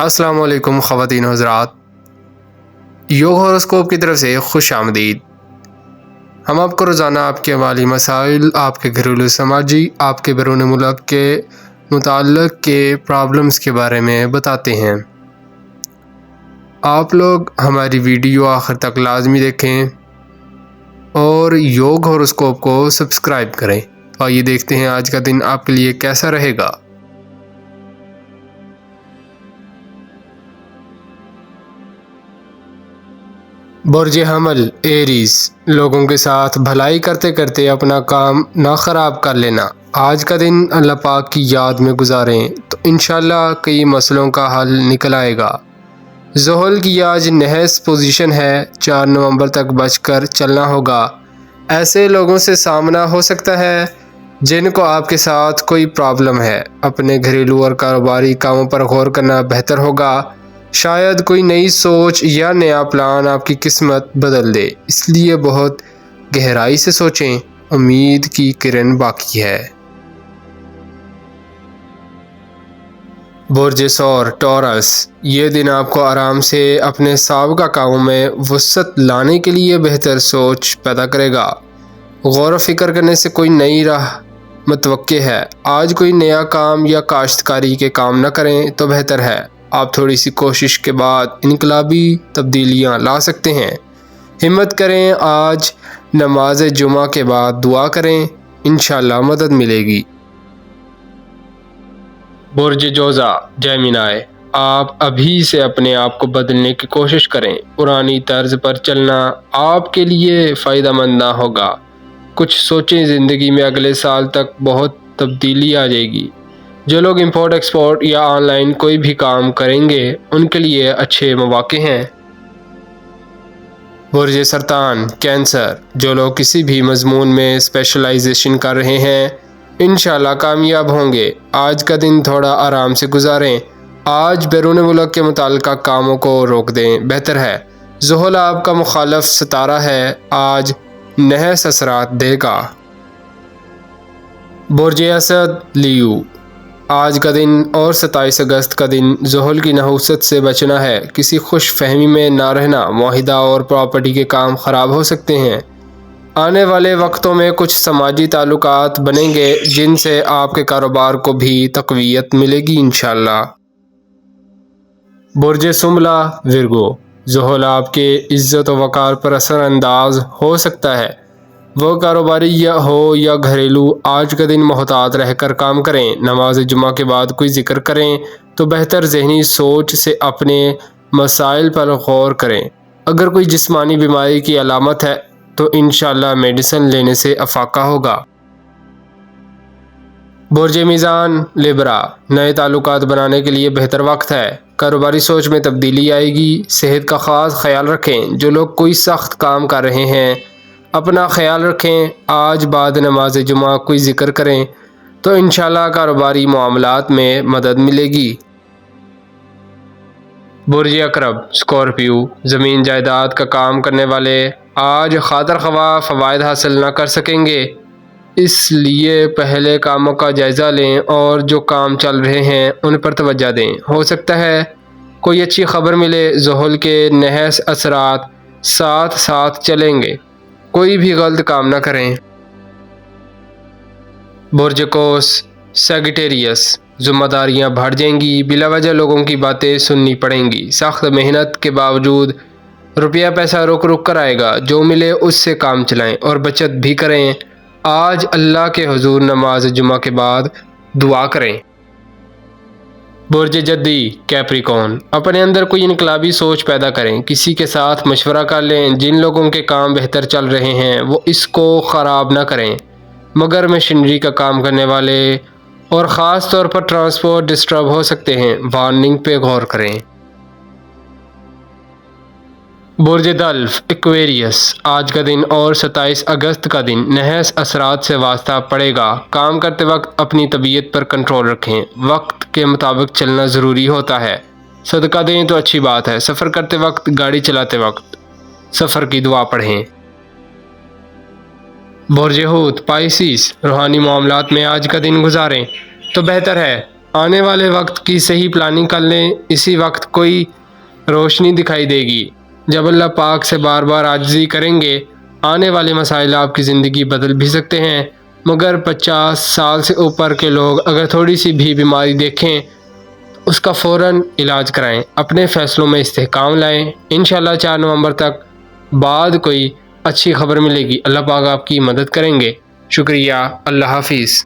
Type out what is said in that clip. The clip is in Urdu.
السلام علیکم خواتین و حضرات، یوگ ہاروسکوپ کی طرف سے خوش آمدید۔ ہم آپ کو روزانہ آپ کے مالی مسائل، آپ کے گھریلو سماجی، آپ کے بیرون ملک کے متعلق کے پرابلمز کے بارے میں بتاتے ہیں۔ آپ لوگ ہماری ویڈیو آخر تک لازمی دیکھیں اور یوگ ہاروسکوپ کو سبسکرائب کریں۔ آئیے دیکھتے ہیں آج کا دن آپ کے لیے کیسا رہے گا۔ برج حمل ایریز، لوگوں کے ساتھ بھلائی کرتے کرتے اپنا کام نہ خراب کر لینا۔ آج کا دن اللہ پاک کی یاد میں گزاریں تو انشاءاللہ کئی مسئلوں کا حل نکل آئے گا۔ زحل کی آج نحس پوزیشن ہے، 4 نومبر تک بچ کر چلنا ہوگا۔ ایسے لوگوں سے سامنا ہو سکتا ہے جن کو آپ کے ساتھ کوئی پرابلم ہے۔ اپنے گھریلو اور کاروباری کاموں پر غور کرنا بہتر ہوگا۔ شاید کوئی نئی سوچ یا نیا پلان آپ کی قسمت بدل دے، اس لیے بہت گہرائی سے سوچیں۔ امید کی کرن باقی ہے۔ برج ثور ٹورس، یہ دن آپ کو آرام سے اپنے سابقہ کاموں میں وسعت لانے کے لیے بہتر سوچ پیدا کرے گا۔ غور و فکر کرنے سے کوئی نئی راہ متوقع ہے۔ آج کوئی نیا کام یا کاشتکاری کے کام نہ کریں تو بہتر ہے۔ آپ تھوڑی سی کوشش کے بعد انقلابی تبدیلیاں لا سکتے ہیں۔ ہمت کریں، آج نماز جمعہ کے بعد دعا کریں، انشاءاللہ مدد ملے گی۔ برج جوزا جیمنائی، آپ ابھی سے اپنے آپ کو بدلنے کی کوشش کریں۔ پرانی طرز پر چلنا آپ کے لیے فائدہ مند نہ ہوگا۔ کچھ سوچیں، زندگی میں اگلے سال تک بہت تبدیلی آ جائے گی۔ جو لوگ امپورٹ ایکسپورٹ یا آن لائن کوئی بھی کام کریں گے ان کے لیے اچھے مواقع ہیں۔ برج سرطان کینسر، جو لوگ کسی بھی مضمون میں اسپیشلائزیشن کر رہے ہیں انشاءاللہ کامیاب ہوں گے۔ آج کا دن تھوڑا آرام سے گزاریں۔ آج بیرون ملک کے متعلقہ کاموں کو روک دیں، بہتر ہے۔ زحل آپ کا مخالف ستارہ ہے، آج نحس اثرات دے گا۔ برج اسد لیو، آج کا دن اور 27 اگست کا دن زحل کی نحوست سے بچنا ہے۔ کسی خوش فہمی میں نہ رہنا، معاہدہ اور پراپرٹی کے کام خراب ہو سکتے ہیں۔ آنے والے وقتوں میں کچھ سماجی تعلقات بنیں گے جن سے آپ کے کاروبار کو بھی تقویت ملے گی انشاءاللہ۔ برج سنبلہ ورگو، زحل آپ کے عزت و وقار پر اثر انداز ہو سکتا ہے۔ وہ کاروباری ہو یا گھریلو، آج کا دن محتاط رہ کر کام کریں۔ نماز جمعہ کے بعد کوئی ذکر کریں تو بہتر ذہنی سوچ سے اپنے مسائل پر غور کریں۔ اگر کوئی جسمانی بیماری کی علامت ہے تو انشاءاللہ میڈیسن لینے سے افاقہ ہوگا۔ برج میزان لیبرا، نئے تعلقات بنانے کے لیے بہتر وقت ہے۔ کاروباری سوچ میں تبدیلی آئے گی۔ صحت کا خاص خیال رکھیں۔ جو لوگ کوئی سخت کام کر رہے ہیں اپنا خیال رکھیں۔ آج بعد نماز جمعہ کوئی ذکر کریں تو انشاءاللہ کاروباری معاملات میں مدد ملے گی۔ برج عقرب اسکارپیو، زمین جائیداد کا کام کرنے والے آج خاطر خواہ فوائد حاصل نہ کر سکیں گے، اس لیے پہلے کاموں کا جائزہ لیں اور جو کام چل رہے ہیں ان پر توجہ دیں۔ ہو سکتا ہے کوئی اچھی خبر ملے۔ زحل کے نحس اثرات ساتھ ساتھ چلیں گے، کوئی بھی غلط کام نہ کریں۔ برج قوس سیگیٹیریس، ذمہ داریاں بڑھ جائیں گی، بلا وجہ لوگوں کی باتیں سننی پڑیں گی۔ سخت محنت کے باوجود روپیہ پیسہ رک رک کر آئے گا، جو ملے اس سے کام چلائیں اور بچت بھی کریں۔ آج اللہ کے حضور نماز جمعہ کے بعد دعا کریں۔ برج جدی کیپریکون، اپنے اندر کوئی انقلابی سوچ پیدا کریں۔ کسی کے ساتھ مشورہ کر لیں۔ جن لوگوں کے کام بہتر چل رہے ہیں وہ اس کو خراب نہ کریں، مگر مشینری کا کام کرنے والے اور خاص طور پر ٹرانسپورٹ ڈسٹرب ہو سکتے ہیں، وارننگ پہ غور کریں۔ برج دلف ایکویریس، آج کا دن اور 27 اگست کا دن نحس اثرات سے واسطہ پڑے گا۔ کام کرتے وقت اپنی طبیعت پر کنٹرول رکھیں، وقت کے مطابق چلنا ضروری ہوتا ہے۔ صدقہ دیں تو اچھی بات ہے۔ سفر کرتے وقت، گاڑی چلاتے وقت سفر کی دعا پڑھیں۔ برج حوت پائسیس، روحانی معاملات میں آج کا دن گزاریں تو بہتر ہے۔ آنے والے وقت کی صحیح پلاننگ کر لیں، اسی وقت کوئی روشنی دکھائی دے گی۔ جب اللہ پاک سے بار بار عاجزی کریں گے، آنے والے مسائل آپ کی زندگی بدل بھی سکتے ہیں، مگر 50 سال سے اوپر کے لوگ اگر تھوڑی سی بھی بیماری دیکھیں اس کا فوراً علاج کرائیں، اپنے فیصلوں میں استحکام لائیں۔ انشاءاللہ 4 نومبر تک بعد کوئی اچھی خبر ملے گی۔ اللہ پاک آپ کی مدد کریں گے۔ شکریہ، اللہ حافظ۔